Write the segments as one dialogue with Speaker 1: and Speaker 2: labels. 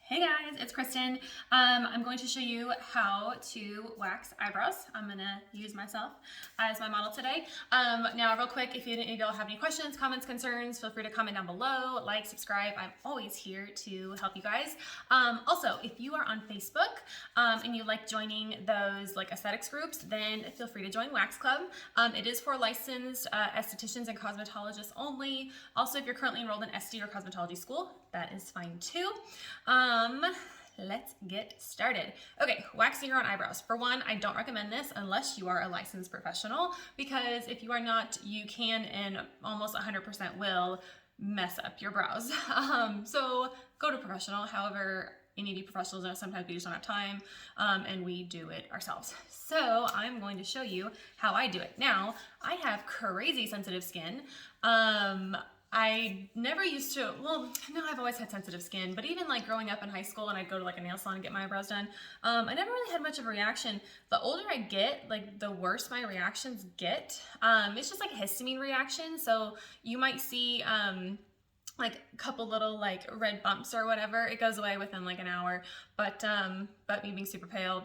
Speaker 1: Hey guys, it's Kristen. I'm going to show you how to wax eyebrows. I'm going to use myself as my model today. Now, real quick, if any of y'all have any questions, comments, concerns, feel free to comment down below, like, subscribe. I'm always here to help you guys. Also, if you are on Facebook and you like joining those like aesthetics groups, then feel free to join Wax Club. It is for licensed estheticians and cosmetologists only. Also, if you're currently enrolled in SD or cosmetology school, that is fine too. Let's get started. Okay, waxing your own eyebrows. For one, I don't recommend this unless you are a licensed professional, because if you are not, you can and almost 100% will mess up your brows. So go to professional. However, any of you professionals know sometimes we just don't have time and we do it ourselves. So I'm going to show you how I do it. Now, I have crazy sensitive skin. I never used to, well, no, I've always had sensitive skin, but even like growing up in high school and I'd go to like a nail salon and get my eyebrows done, I never really had much of a reaction. The older I get, like the worse my reactions get. It's just like a histamine reaction. So you might see like a couple little like red bumps or whatever. It goes away within like an hour, but me being super pale,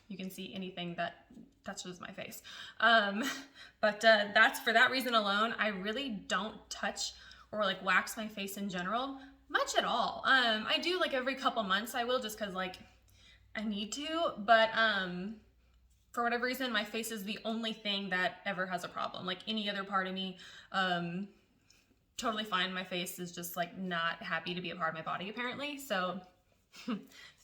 Speaker 1: you can see anything that touches my face. That's for that reason alone, I really don't touch or like wax my face in general much at all. I do like every couple months I will, just cause like I need to, but for whatever reason, my face is the only thing that ever has a problem. Like any other part of me, totally fine. My face is just like not happy to be a part of my body apparently. So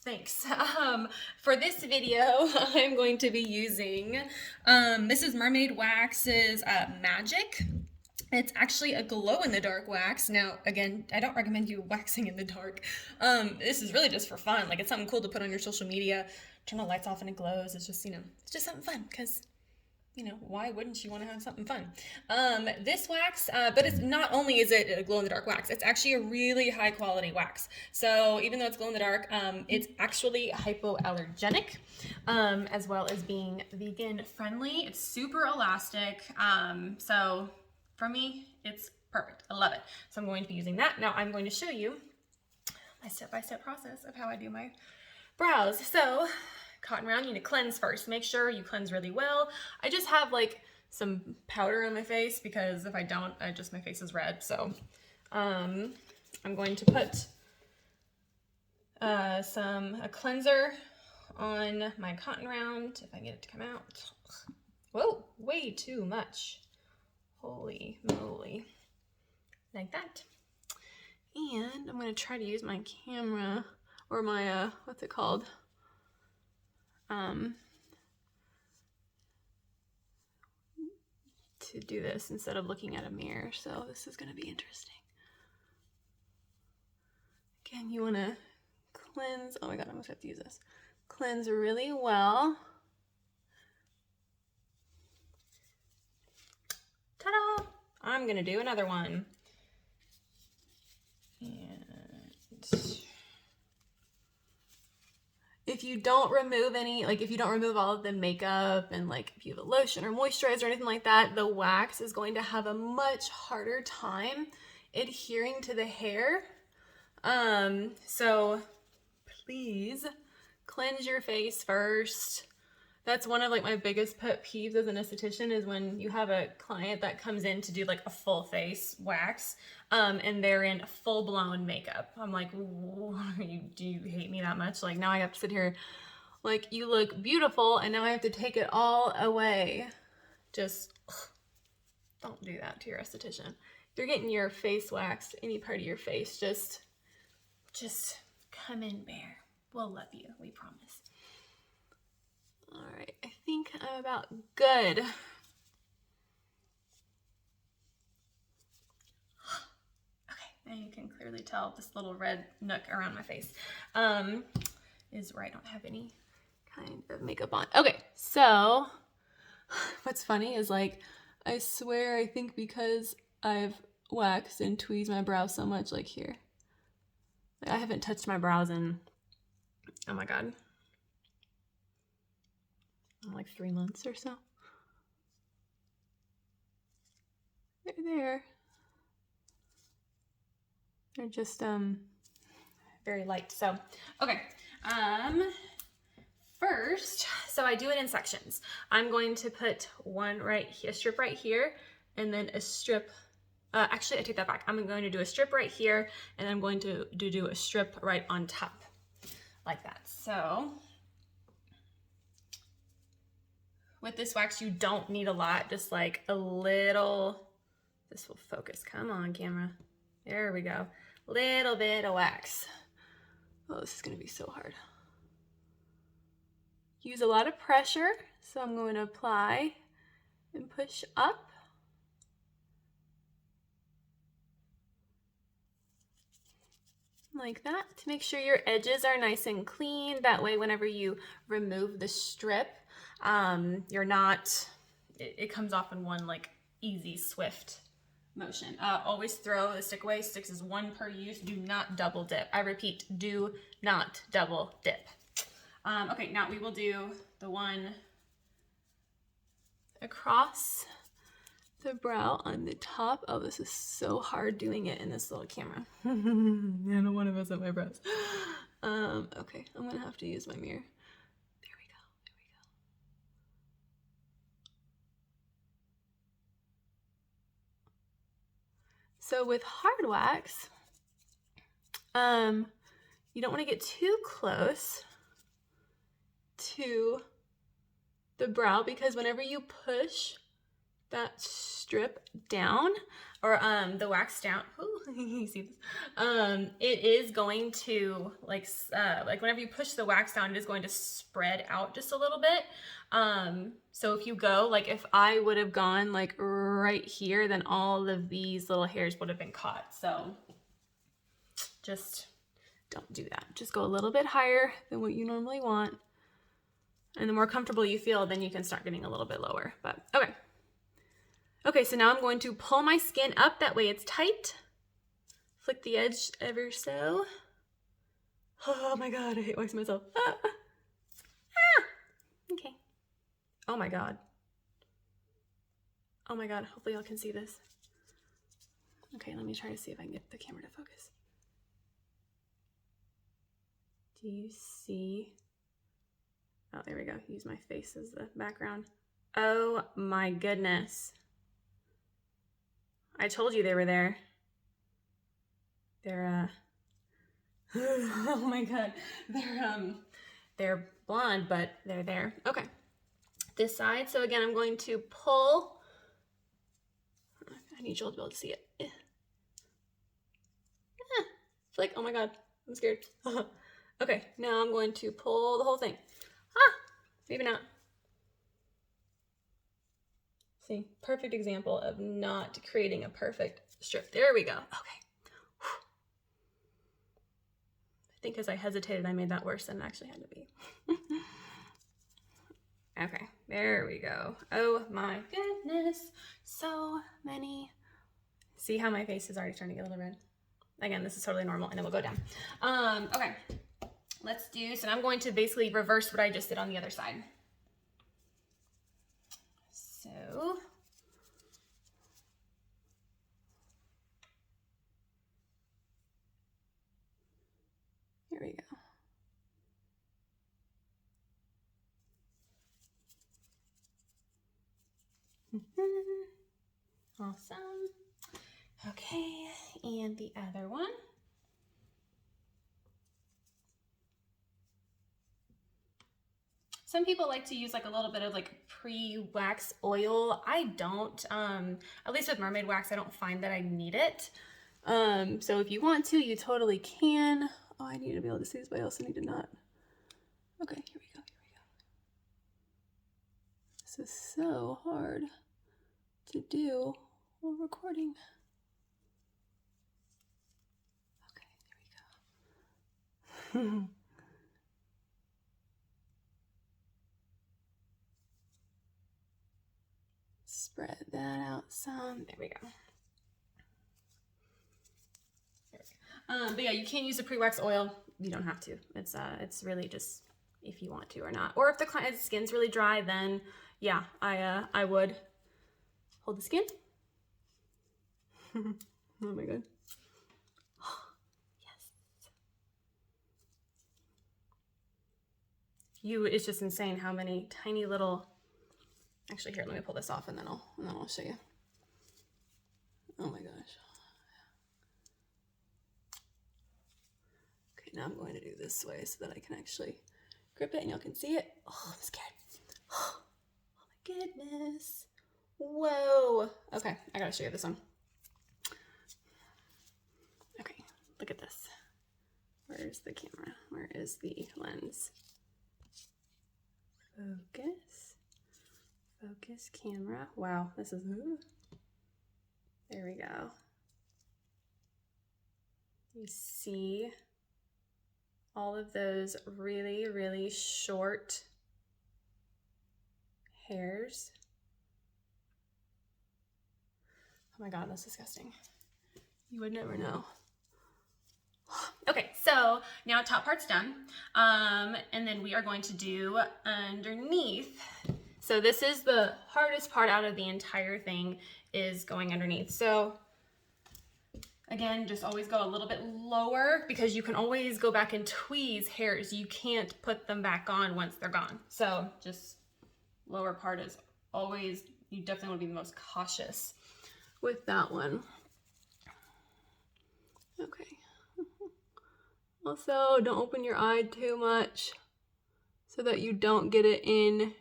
Speaker 1: thanks. For this video, I'm going to be using, this is Mermaid Wax's Magic. It's actually a glow-in-the-dark wax. Now, again, I don't recommend you waxing in the dark. This is really just for fun. Like, it's something cool to put on your social media. Turn the lights off and it glows. It's just, it's just something fun because, why wouldn't you want to have something fun? This wax, but it's not only is it a glow-in-the-dark wax, it's actually a really high-quality wax. So even though it's glow-in-the-dark, it's actually hypoallergenic, as well as being vegan-friendly. It's super elastic, so for me, it's perfect. I love it. So I'm going to be using that. Now I'm going to show you my step-by-step process of how I do my brows. So cotton round, you need to cleanse first. Make sure you cleanse really well. I just have like some powder on my face because if I don't, my face is red. So I'm going to put a cleanser on my cotton round if I get it to come out. Whoa, way too much. Holy moly. Like that. And I'm going to try to use my camera or my, what's it called? To do this instead of looking at a mirror. So this is going to be interesting. Again, you want to cleanse. Oh my God, I almost have to use this. Cleanse really well. Ta-da! I'm going to do another one. And if you don't remove any, like if you don't remove all of the makeup and like if you have a lotion or moisturizer or anything like that, the wax is going to have a much harder time adhering to the hair. So please cleanse your face first. That's one of like my biggest pet peeves as an esthetician is when you have a client that comes in to do like a full face wax and they're in full-blown makeup. I'm like, do you hate me that much? Like now I have to sit here like you look beautiful and now I have to take it all away. Just don't do that to your esthetician. If you're getting your face waxed, any part of your face, just come in bare. We'll love you, we promise. All right, I think I'm about good. Okay, and you can clearly tell this little red nook around my face is where I don't have any kind of makeup on. Okay, so what's funny is like, I swear I think because I've waxed and tweezed my brows so much, like here, like I haven't touched my brows in, oh my God, like 3 months or so. They're just very light. So, okay. First, so I do it in sections. I'm going to put one right here, a strip right here, and then a strip, actually I take that back. I'm going to do a strip right here, and I'm going to do a strip right on top, like that. So, with this wax, you don't need a lot, just like a little, this will focus, come on camera. There we go, little bit of wax. Oh, this is gonna be so hard. Use a lot of pressure, so I'm going to apply and push up. Like that, to make sure your edges are nice and clean. That way, whenever you remove the strip, you're not, it comes off in one like easy, swift motion. Always throw the stick away. Sticks is one per use. Do not double dip. I repeat, do not double dip. Okay, now we will do the one across the brow on the top. Oh, this is so hard doing it in this little camera. I don't want to mess up my brows. Okay, I'm gonna have to use my mirror. There we go, there we go. So with hard wax, you don't want to get too close to the brow, because whenever you push that strip down, or the wax down, ooh, you see this, it is going to like whenever you push the wax down, it is going to spread out just a little bit. So if you go, like if I would have gone like right here, then all of these little hairs would have been caught. So just don't do that. Just go a little bit higher than what you normally want. And the more comfortable you feel, then you can start getting a little bit lower. But okay. Okay, so now I'm going to pull my skin up. That way it's tight. Flick the edge ever so. Oh my God, I hate waxing myself. Okay. Oh my God. Oh my God, hopefully y'all can see this. Okay, let me try to see if I can get the camera to focus. Do you see? Oh, there we go. Use my face as the background. Oh my goodness. I told you they were there. They're, oh my God. They're blonde, but they're there. Okay. This side. So again, I'm going to pull. I need you all to be able to see it. It's like, oh my God, I'm scared. Okay, now I'm going to pull the whole thing. Maybe not. See, perfect example of not creating a perfect strip. There we go. Okay. Whew. I think as I hesitated, I made that worse than it actually had to be. Okay, there we go. Oh my goodness. So many. See how my face is already starting to get a little red? Again, this is totally normal, and then we'll go down. Okay. Let's do, so I'm going to basically reverse what I just did on the other side. So, here we go. Awesome. Okay, and the other one. Some people like to use like a little bit of like pre-wax oil. I don't, at least with mermaid wax, I don't find that I need it. So if you want to, you totally can. Oh, I need to be able to see this, but I also need to not. Okay, here we go, here we go. This is so hard to do while recording. Okay, there we go. Spread that out some. There we go. But yeah, you can use a pre-wax oil. You don't have to. It's really just if you want to or not. Or if the client's skin's really dry, then yeah, I would hold the skin. Oh my God. Yes. it's just insane how many tiny little, actually here, let me pull this off and then I'll show you. Oh my gosh. Okay, now I'm going to do this way so that I can actually grip it and y'all can see it. Oh, I'm scared. Oh my goodness. Whoa. Okay, I gotta show you this one. Okay, look at this. Where's the camera? Where is the lens? Focus. Focus camera. Wow, this is, ooh. There we go. You see all of those really, really short hairs. Oh my God, that's disgusting. You would never know. Okay, so now top part's done. And then we are going to do underneath. So this is the hardest part out of the entire thing, is going underneath. So again, just always go a little bit lower because you can always go back and tweeze hairs. You can't put them back on once they're gone. So just lower part is always, you definitely want to be the most cautious with that one. Okay. Also, don't open your eye too much so that you don't get it in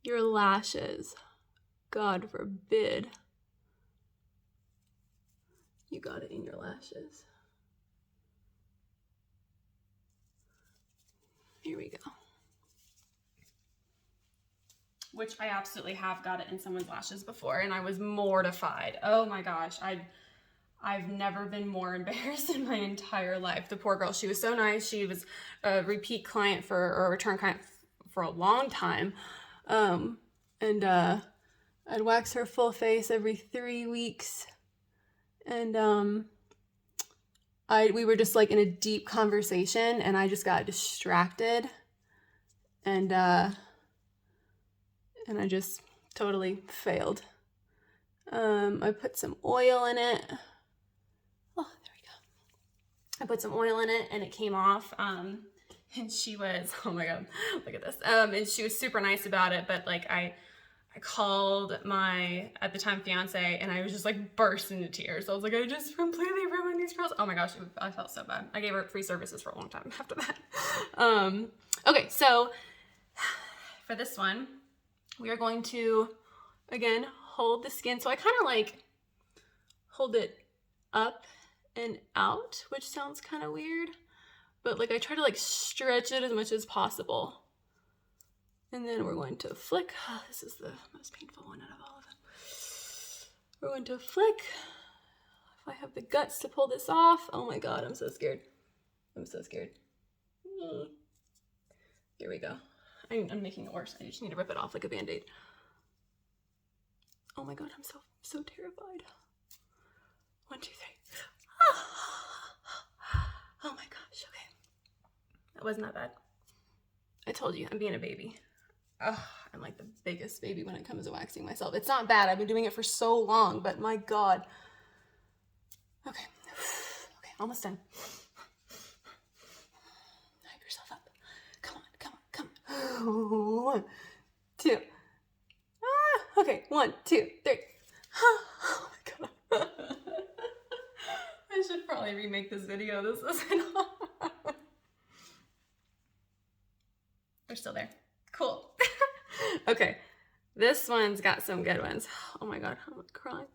Speaker 1: your lashes. God forbid you got it in your lashes. Here we go. Which I absolutely have got it in someone's lashes before, and I was mortified. Oh my gosh, I've never been more embarrassed in my entire life. The poor girl, she was so nice. She was a repeat client or a return client for a long time. I'd wax her full face every 3 weeks. And we were just like in a deep conversation, and I just got distracted. And I just totally failed. I put some oil in it. Oh, there we go. I put some oil in it and it came off. And she was, oh my God, look at this. And she was super nice about it, but like I called my, at the time, fiance, and I was just like burst into tears. I was like, I just completely ruined these girls. Oh my gosh, I felt so bad. I gave her free services for a long time after that. Okay, so for this one, we are going to, again, hold the skin. So I kind of like hold it up and out, which sounds kind of weird, but like I try to like stretch it as much as possible. And then we're going to flick. Oh, this is the most painful one out of all of them. We're going to flick. If I have the guts to pull this off. Oh my God, I'm so scared. I'm so scared. Here we go. I'm making it worse. I just need to rip it off like a Band-Aid. Oh my God, I'm so terrified. 1, 2, 3. Oh my gosh, okay. That wasn't that bad. I told you, I'm being a baby. Oh, I'm like the biggest baby when it comes to waxing myself. It's not bad. I've been doing it for so long, but my God. Okay. Okay, almost done. Hype yourself up. Come on, come on, come on. 1, 2. Okay, 1, 2, 3. Oh my God. I should probably remake this video. This isn't hard. They're still there. Cool. Okay, this one's got some good ones. Oh my God, I'm crying.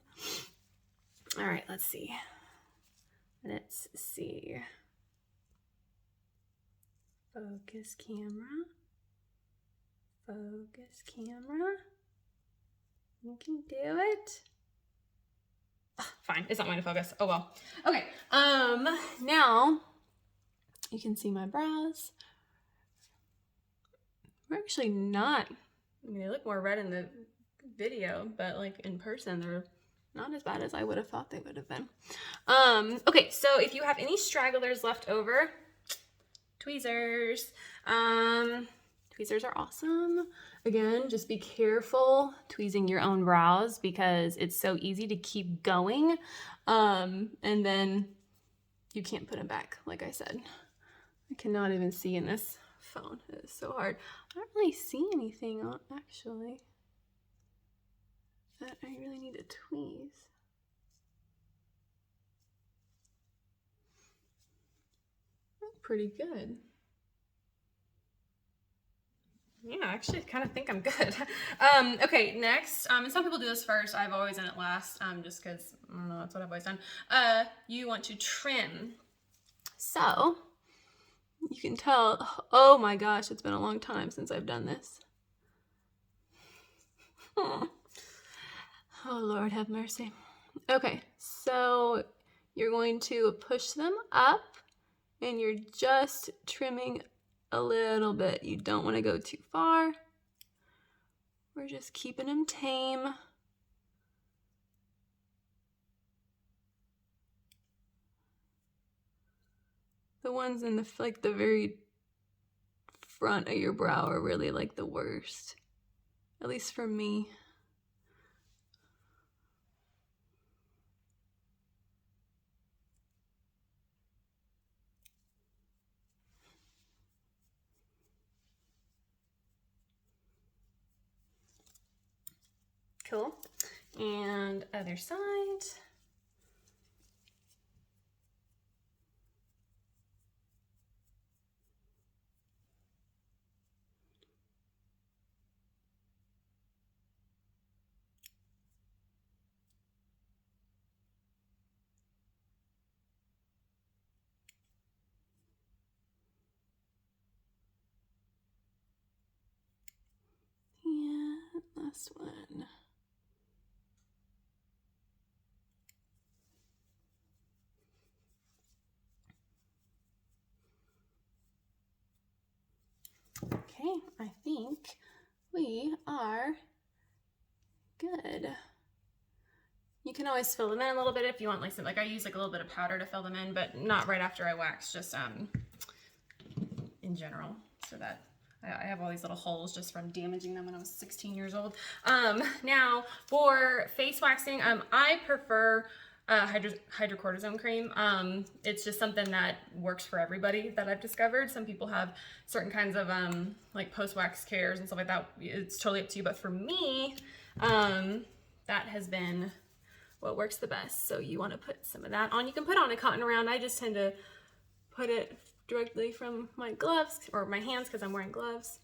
Speaker 1: All right, let's see. Let's see. Focus camera. Focus camera. You can do it. Oh, fine, it's not going to focus. Oh well. Okay, now you can see my brows. We're actually not, I mean, they look more red in the video, but like in person, they're not as bad as I would have thought they would have been. Okay, so if you have any stragglers left over, tweezers. Tweezers are awesome. Again, just be careful tweezing your own brows because it's so easy to keep going. And then you can't put them back, like I said. I cannot even see in this
Speaker 2: phone. It is so hard. I don't really see anything on, actually, that I really need to tweeze. Pretty good. Yeah, I actually kind of think I'm good. Okay, next, and some people do this first. I've always done it last, just because, I don't know, that's what I've always done. You want to trim. So, you can tell, oh my gosh, it's been a long time since I've done this. Oh Lord, have mercy. Okay, so you're going to push them up, and you're just trimming a little bit. You don't want to go too far. We're just keeping them tame. The ones in the the very front of your brow are really like the worst, at least for me. Cool. And other side. And last one. Okay, I think we are good. You can always fill them in a little bit if you want, like I use like a little bit of powder to fill them in, but not right after I wax, just in general, so that I have all these little holes just from damaging them when I was 16 years old. Now for face waxing, I prefer hydrocortisone cream. It's just something that works for everybody that I've discovered. Some people have certain kinds of like post-wax cares and stuff like that. It's totally up to you, but for me, that has been what works the best. So you want to put some of that on. You can put on a cotton round. I just tend to put it directly from my gloves or my hands because I'm wearing gloves,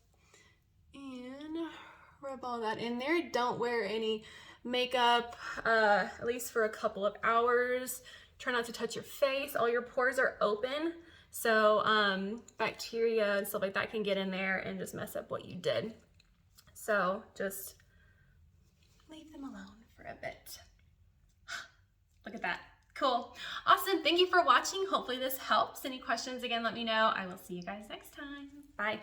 Speaker 2: and rub all that in there. Don't wear any makeup, at least for a couple of hours. Try not to touch your face. All your pores are open, so bacteria and stuff like that can get in there and just mess up what you did. So just leave them alone for a bit. Look at that. Cool. Awesome. Thank you for watching. Hopefully this helps. Any questions, again, let me know. I will see you guys next time. Bye.